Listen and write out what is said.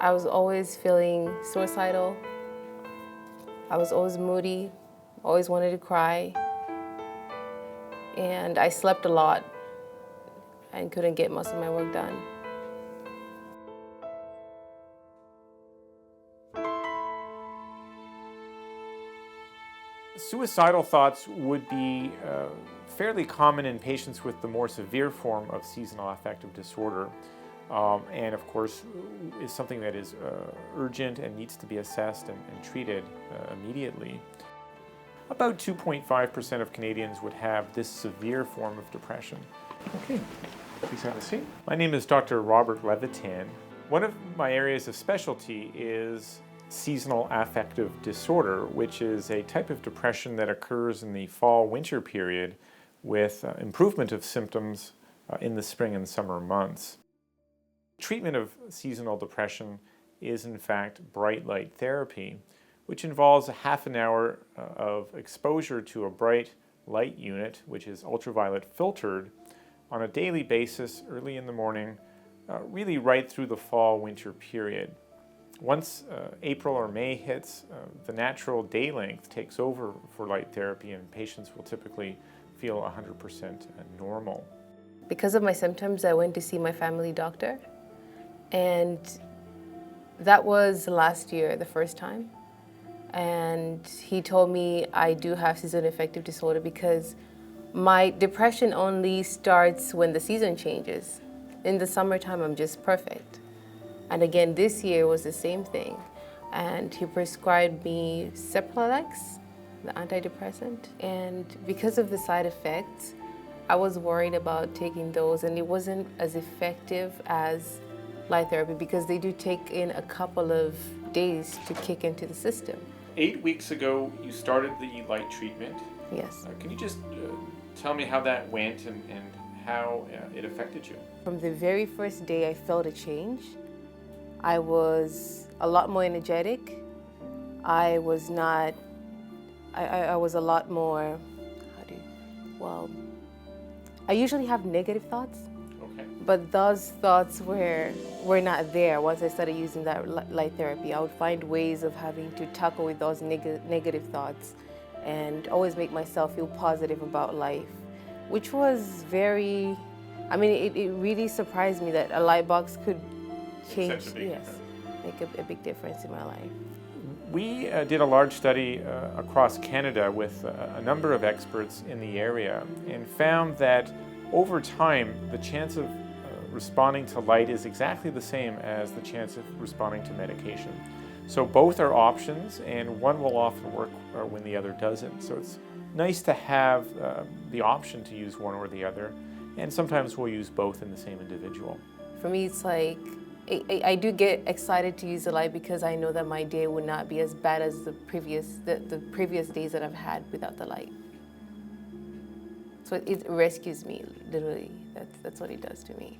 I was always feeling suicidal. I was always moody, always wanted to cry. And I slept a lot and couldn't get most of my work done. Suicidal thoughts would be fairly common in patients with the more severe form of seasonal affective disorder, and of course is something that is urgent and needs to be assessed and treated immediately. About 2.5% of Canadians would have this severe form of depression. Okay, please have a seat. My name is Dr. Robert Levitan. One of my areas of specialty is seasonal affective disorder, which is a type of depression that occurs in the fall-winter period with improvement of symptoms in the spring and summer months. Treatment of seasonal depression is in fact bright light therapy, which involves a half an hour of exposure to a bright light unit, which is ultraviolet filtered, on a daily basis early in the morning, really right through the fall-winter period. Once April or May hits, the natural day length takes over for light therapy and patients will typically feel 100% normal. Because of my symptoms, I went to see my family doctor, and that was last year, the first time. And he told me I do have seasonal affective disorder because my depression only starts when the season changes. In the summertime, I'm just perfect. And again, this year was the same thing. And he prescribed me Cepralex, the antidepressant. And because of the side effects, I was worried about taking those, and it wasn't as effective as light therapy because they do take in a couple of days to kick into the system. 8 weeks ago, you started the light treatment. Yes. Can you just tell me how that went and how it affected you? From the very first day, I felt a change. I was a lot more energetic. I was not, I was a lot more, I usually have negative thoughts. Okay. But those thoughts were not there once I started using that light therapy. I would find ways of having to tackle with those negative thoughts and always make myself feel positive about life, which was very, it really surprised me that a light box could change, make a big difference in my life. We did a large study across Canada with a number of experts in the area and found that over time the chance of responding to light is exactly the same as the chance of responding to medication. So both are options, and one will often work when the other doesn't. So it's nice to have the option to use one or the other, and sometimes we'll use both in the same individual. For me, it's like I do get excited to use the light because I know that my day would not be as bad as the previous days that I've had without the light. So it rescues me, literally. That's what it does to me.